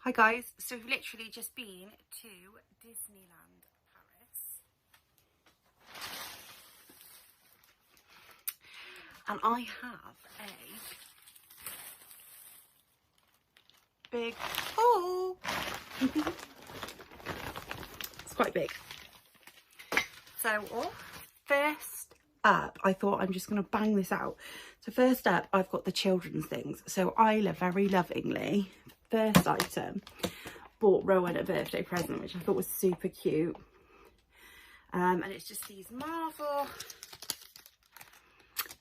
Hi guys, so we've literally just been to Disneyland Paris and I have a big haul. It's quite big. So first up, I thought I'm just going to bang this out. So first up, I've got the children's things. So Isla very lovingly, first item, bought Rowan a birthday present, which I thought was super cute. And it's just these Marvel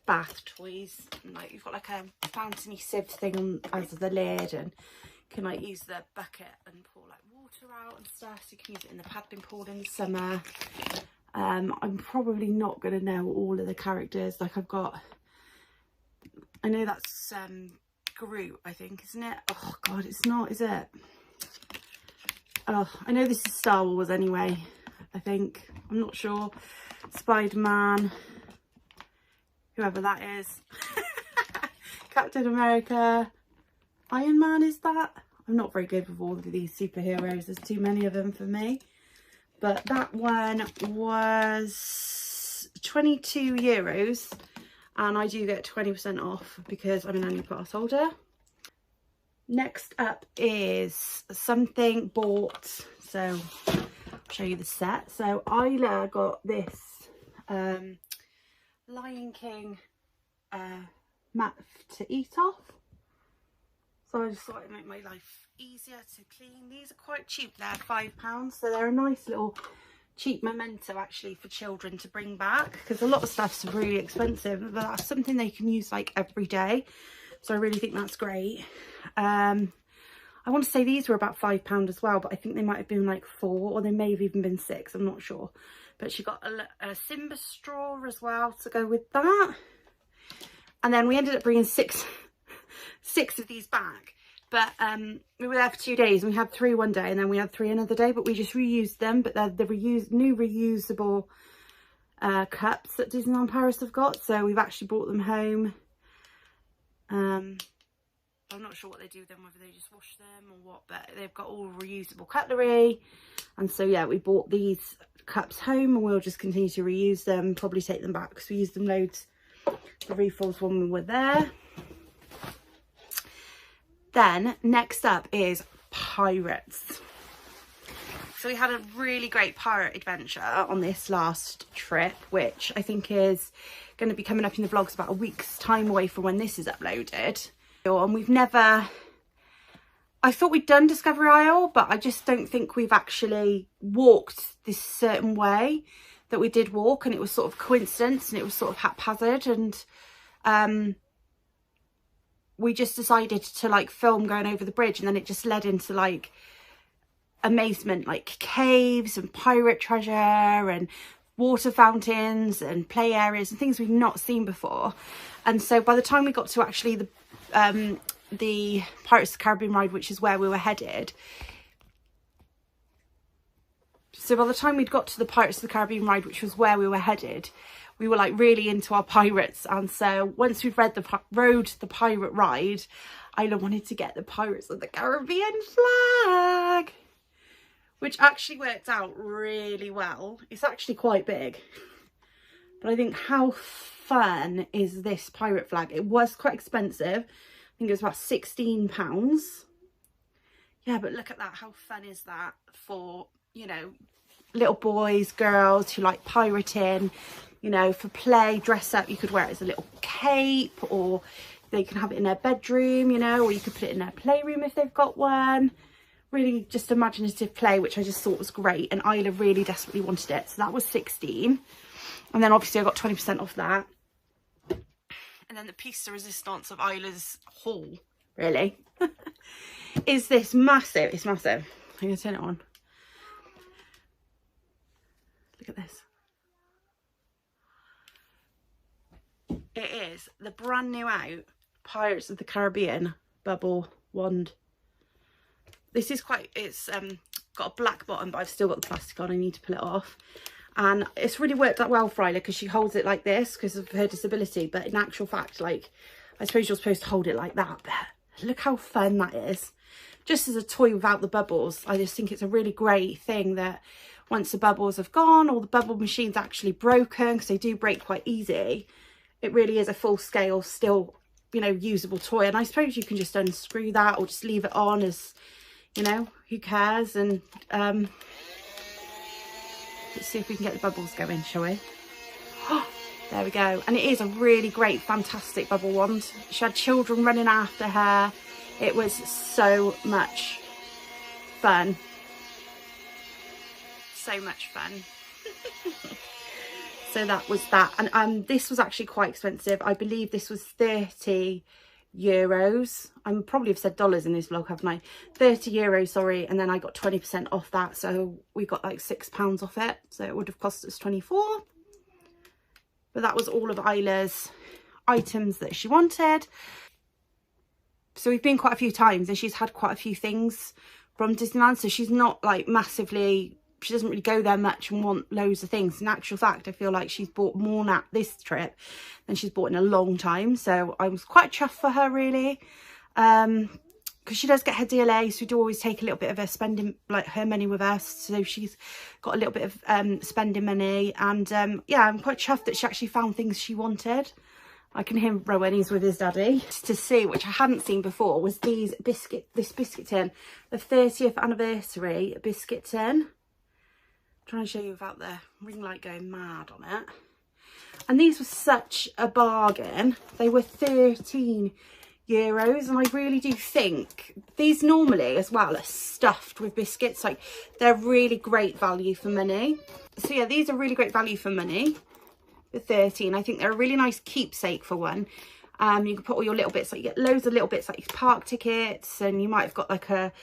bath toys. And, like, you've got like a fountainy sieve thing on as the lid, and you can like use the bucket and pour like water out and stuff. So you can use it in the paddling pool in the summer. I'm probably not going to know all of the characters. Like I know that's Groot, I think, isn't it? Oh god, it's not, is it? Oh, I know this is Star Wars anyway, I think. I'm not sure. Spider-Man, whoever that is. Captain America, Iron Man, is that? I'm not very good with all of these superheroes. There's too many of them for me. But that one was €22. And I do get 20% off because I'm an annual pass holder. Next up is something bought. So I'll show you the set. So Isla got this Lion King mat to eat off. So I just thought it'd make my life easier to clean. These are quite cheap. They're £5. So they're a nice little cheap memento actually for children to bring back, because a lot of stuff's really expensive, but that's something they can use like every day. So I really think that's great. I want to say these were about £5 as well, but I think they might have been like £4, or they may have even been £6, I'm not sure. But she got a Simba straw as well to go with that. And then we ended up bringing six of these back. But we were there for 2 days, and we had 3 one day and then we had 3 another day, but we just reused them. But they're the new reusable cups that Disneyland Paris have got, so we've actually brought them home. I'm not sure what they do with them, whether they just wash them or what, but they've got all reusable cutlery. And so yeah, we bought these cups home, and we'll just continue to reuse them, probably take them back because we used them loads for refills when we were there. Then next up is pirates. So we had a really great pirate adventure on this last trip, which I think is going to be coming up in the vlogs about a week's time away from when this is uploaded. And we've never, I thought we'd done Discovery Isle, but I just don't think we've actually walked this certain way that we did walk, and it was sort of coincidence and it was sort of haphazard, and we just decided to like film going over the bridge, and then it just led into like amazement, like caves and pirate treasure and water fountains and play areas and things we've not seen before. And so by the time we got to actually the Pirates of the Caribbean ride, which is where we were headed, so by the time we'd got to the Pirates of the Caribbean ride, which was where we were headed, we were like really into our pirates. And so once we'd rode the pirate ride, Isla wanted to get the Pirates of the Caribbean flag, which actually worked out really well. It's actually quite big, but I think how fun is this pirate flag? It was quite expensive. I think it was about £16. Yeah, but look at that. How fun is that for, you know, little boys, girls who like pirating, you know, for play, dress up. You could wear it as a little cape, or they can have it in their bedroom, you know, or you could put it in their playroom if they've got one. Really just imaginative play, which I just thought was great, and Isla really desperately wanted it. So that was 16, and then obviously I got 20% off that. And then the piece de resistance of Isla's haul, really, is this massive, it's massive. I'm going to turn it on. Look at this. It is the brand new out Pirates of the Caribbean bubble wand. This is quite, it's got a black bottom, but I've still got the plastic on. I need to pull it off. And it's really worked out well for Isla because she holds it like this because of her disability. But in actual fact, like, I suppose you're supposed to hold it like that. But look how fun that is just as a toy without the bubbles. I just think it's a really great thing that once the bubbles have gone, or the bubble machine's actually broken, because they do break quite easy, it really is a full scale, still, you know, usable toy. And I suppose you can just unscrew that or just leave it on, as, you know, who cares? And let's see if we can get the bubbles going, shall we? There we go. And it is a really great, fantastic bubble wand. She had children running after her. It was so much fun. So much fun. So that was that. And this was actually quite expensive. I believe this was 30 euros. I probably have said dollars in this vlog, haven't I? 30 euros, sorry. And then I got 20% off that. So we got like £6 off it. So it would have cost us 24. But that was all of Isla's items that she wanted. So we've been quite a few times and she's had quite a few things from Disneyland. So she's not like massively, she doesn't really go there much and want loads of things. In actual fact, I feel like she's bought more now this trip than she's bought in a long time. So I was quite chuffed for her, really. Because she does get her DLA, so we do always take a little bit of her spending, like her money with us. So she's got a little bit of spending money. And yeah, I'm quite chuffed that she actually found things she wanted. I can hear Rowan, he's with his daddy. To see, which I hadn't seen before, was this biscuit tin. The 30th anniversary biscuit tin. I'm trying to show you without the ring light going mad on it. And these were such a bargain. They were 13 euros, and I really do think these normally as well are stuffed with biscuits. Like, they're really great value for money. So yeah, these are really great value for money. The 13, I think they're a really nice keepsake for one. You can put all your little bits, like you get loads of little bits like park tickets, and you might have got like a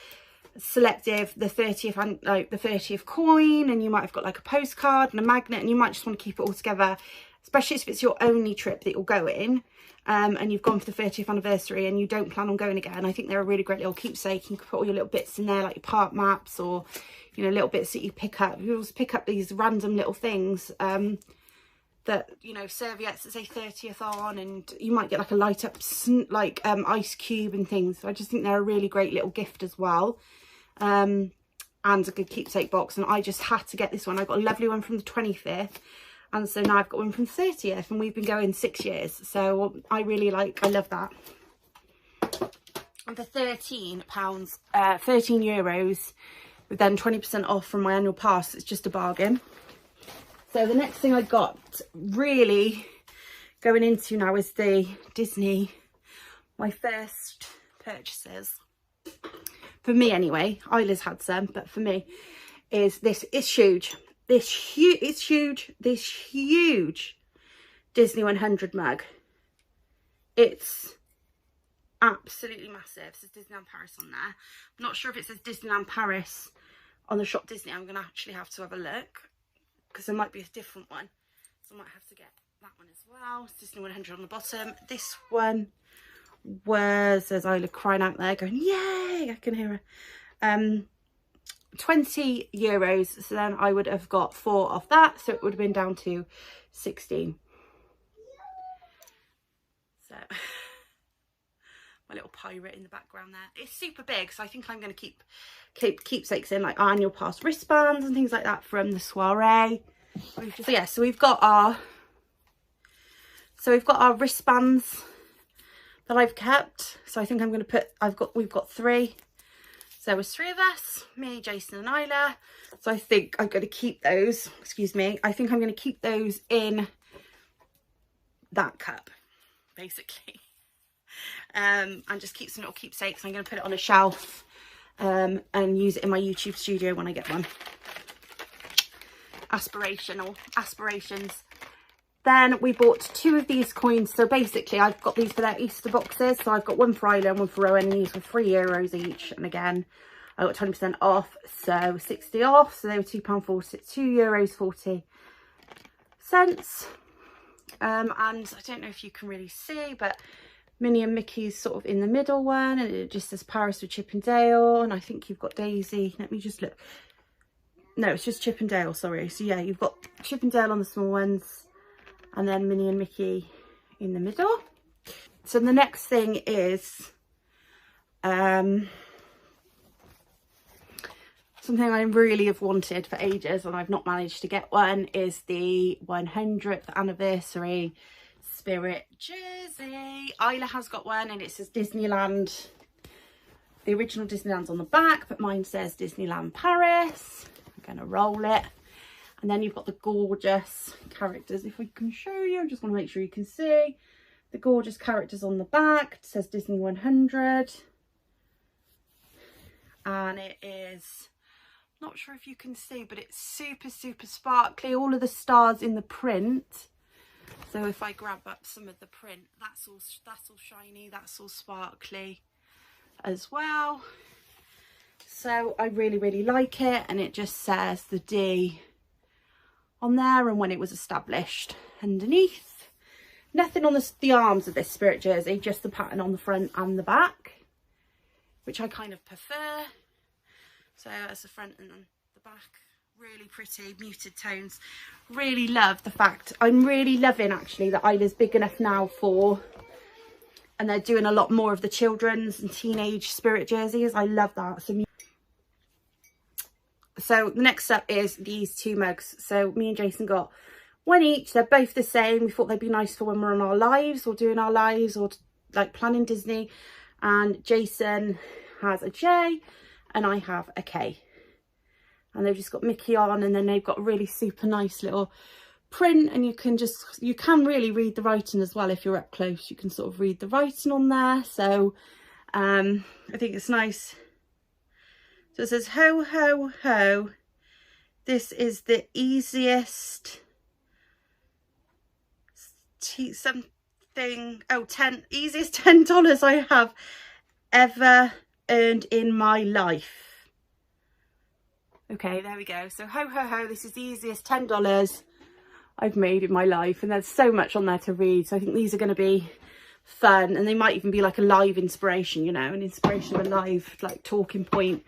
selective, the 30th and like the 30th coin, and you might have got like a postcard and a magnet, and you might just want to keep it all together, especially if it's your only trip that you'll go in. And you've gone for the 30th anniversary and you don't plan on going again. I think they're a really great little keepsake. You can put all your little bits in there, like your park maps, or, you know, little bits that you pick up. You always pick up these random little things that, you know, serviettes that say 30th on, and you might get like a light up like ice cube and things. So I just think they're a really great little gift as well. And a good keepsake box. And I just had to get this one. I got a lovely one from the 25th. And so now I've got one from 30th, and we've been going 6 years. So I really I love that. And for £13, 13 euros, with then 20% off from my annual pass, it's just a bargain. So the next thing I got really going into now is the Disney, my first purchases. For me anyway, Isla's had some, but for me is this. It's huge. This huge Disney 100 mug. It's absolutely massive. It says Disneyland Paris on there. I'm not sure if it says Disneyland Paris on the shop Disney. I'm going to actually have to have a look, because there might be a different one. So I might have to get that one as well. It's Disney 100 on the bottom. This one was, there's Isla crying out there going, yay! I can hear her. 20 euros, so then I would have got 4 off that, so it would have been down to 16. So my little pirate in the background there. It's super big, so I think I'm going to keep keepsakes in, like annual pass wristbands and things like that from the soiree. So yeah, so we've got our wristbands that I've kept. So I think I'm going to put, we've got 3. So there was 3 of us, me, Jason and Isla. So I think I'm going to keep those, excuse me, I think I'm going to keep those in that cup, basically. And just keep some little keepsakes. I'm going to put it on a shelf and use it in my YouTube studio when I get one. Aspirations. Then we bought 2 of these coins. So basically I've got these for their Easter boxes. So I've got one for Isla and one for Rowan, and these were 3 euros each. And again, I got 20% off, so 60 off. So they were £2.40, €2.40. And I don't know if you can really see, but Minnie and Mickey's sort of in the middle one, and it just says Paris with Chip and Dale. And I think you've got Daisy. Let me just look. No, it's just Chip and Dale, sorry. So yeah, you've got Chip and Dale on the small ones, and then Minnie and Mickey in the middle. So the next thing is something I really have wanted for ages and I've not managed to get one is the 100th anniversary Spirit jersey. Isla has got one and it says Disneyland. The original Disneyland's on the back, but mine says Disneyland Paris. I'm going to roll it. And then you've got the gorgeous characters. If we can show you, I just want to make sure you can see the gorgeous characters on the back. It says Disney 100. And it is, not sure if you can see, but it's super, super sparkly. All of the stars in the print. So if I grab up some of the print, that's all shiny, that's all sparkly as well. So I really, really like it. And it just says the D on there and when it was established underneath. Nothing on the arms of this Spirit jersey, just the pattern on the front and the back, which I kind of prefer. So as the front and the back, really pretty muted tones. Really love the fact, I'm really loving actually that Isla's big enough now for, and they're doing a lot more of the children's and teenage Spirit jerseys. I love that. So the next up is these two mugs. So me and Jason got one each. They're both the same. We thought they'd be nice for when we're on our lives or doing our lives or like planning Disney. And Jason has a J and I have a K. And they've just got Mickey on, and then they've got a really super nice little print, and you can really read the writing as well. If you're up close, you can sort of read the writing on there. So I think it's nice. So it says, ho, ho, ho. This is the easiest easiest $10 I have ever earned in my life. Okay, there we go. So ho, ho, ho. This is the easiest $10 I've made in my life. And there's so much on there to read. So I think these are going to be fun, and they might even be like a live inspiration, you know, an inspiration of a live like talking point.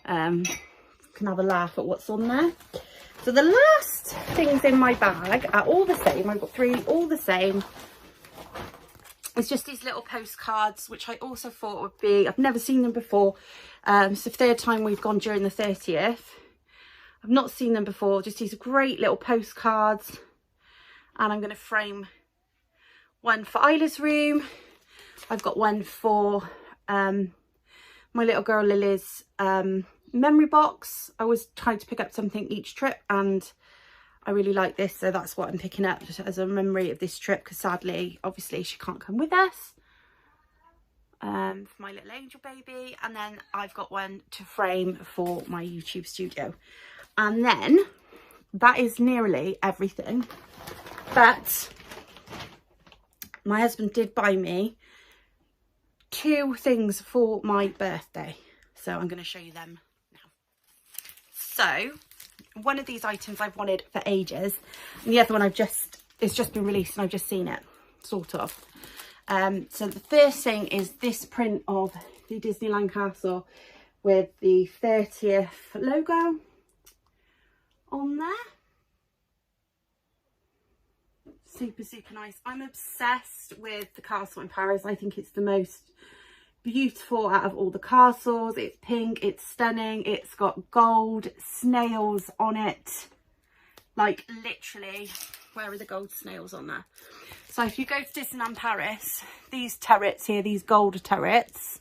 Can have a laugh at what's on there. So the last things in my bag are all the same. I've got three all the same. It's just these little postcards, which I also thought would be, I've never seen them before. It's the third time we've gone during the 30th. I've not seen them before. Just these great little postcards, and I'm going to frame one for Isla's room. I've got one for my little girl Lily's memory box. I always try to pick up something each trip, and I really like this, so that's what I'm picking up as a memory of this trip, because sadly obviously she can't come with us. For my little angel baby. And then I've got one to frame for my YouTube studio. And then that is nearly everything, but my husband did buy me two things for my birthday, so I'm going to show you them now. So one of these items I've wanted for ages, and the other one it's just been released and I've just seen it, sort of. So the first thing is this print of the Disneyland Castle with the 30th logo on there. Super, super nice. I'm obsessed with the castle in Paris. I think it's the most beautiful out of all the castles. It's pink, it's stunning, it's got gold snails on it. Like literally, where are the gold snails on there? So if you go to Disneyland Paris, these turrets here, these gold turrets,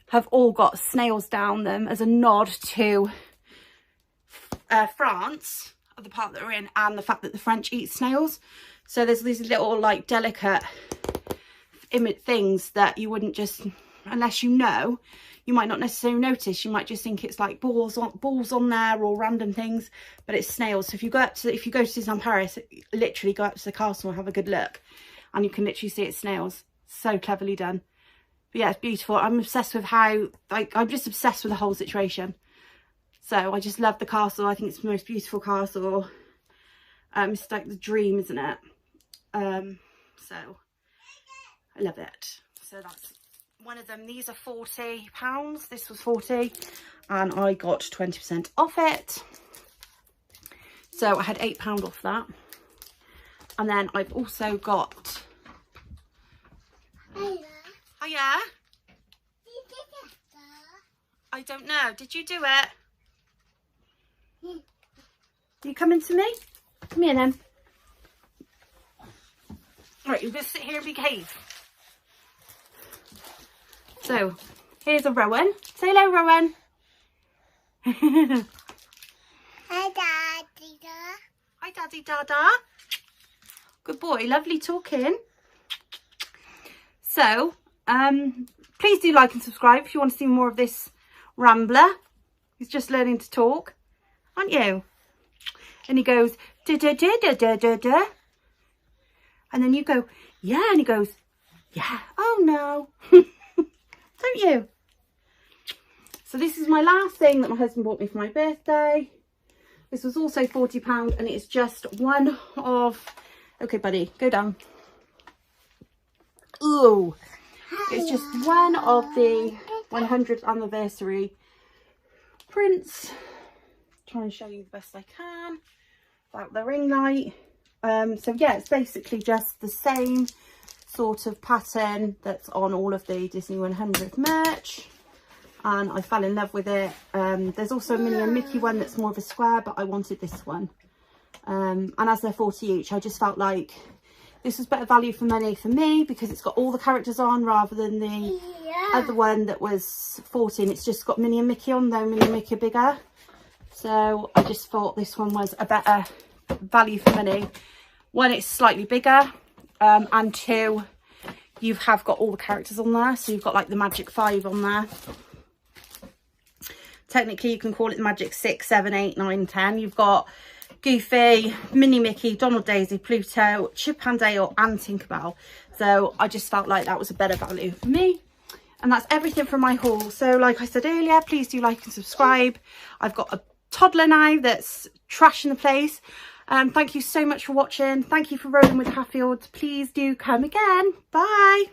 have all got snails down them as a nod to France, the part that we're in, and the fact that the French eat snails. So there's these little like delicate things that you wouldn't just, unless you know, you might not necessarily notice. You might just think it's like balls on there or random things, but it's snails. So if you go to Disneyland Paris, literally go up to the castle and have a good look, and you can literally see it's snails. So cleverly done. But yeah, it's beautiful. I'm obsessed with how, like, I'm just obsessed with the whole situation. So I just love the castle. I think it's the most beautiful castle. It's like the dream, isn't it? So I love it. So that's one of them. These are £40. This was 40, and I got 20% off it. So I had £8 off that. And then I've also got. Hiya. Hiya. Did you get that? I don't know. Did you do it? You coming to me? Come here then. Right, you're going to sit here and behave. So, here's a Rowan. Say hello, Rowan. Hi, Daddy. Hi, Daddy Dada. Good boy, lovely talking. So, please do like and subscribe if you want to see more of this rambler. He's just learning to talk, aren't you? And he goes, da da da da da da da. And then you go, yeah, and he goes, yeah, oh no. Don't you? So this is my last thing that my husband bought me for my birthday. This was also £40 and it's just one of, okay buddy, go down. Ooh, it's just one of the 100th anniversary prints. Trying to show you the best I can without the ring light. So yeah, it's basically just the same sort of pattern that's on all of the Disney 100 merch, and I fell in love with it. There's also a Minnie and Mickey one that's more of a square, but I wanted this one, and as they're 40 each, I just felt like this was better value for money for me because it's got all the characters on rather than the other one that was 40 and it's just got Minnie and Mickey on, though Minnie and Mickey are bigger. So I just thought this one was a better value for money. One, it's slightly bigger, and two, you have got all the characters on there. So you've got like the Magic 5 on there. Technically you can call it the Magic 6, 7, 8, 9, 10. You've got Goofy, Minnie, Mickey, Donald, Daisy, Pluto, Chip and Dale and Tinkerbell. So I just felt like that was a better value for me. And that's everything from my haul. So like I said earlier, please do like and subscribe. I've got a toddler now that's trashing the place. Thank you so much for watching. Thank you for rolling with Hatfield. Please do come again. Bye.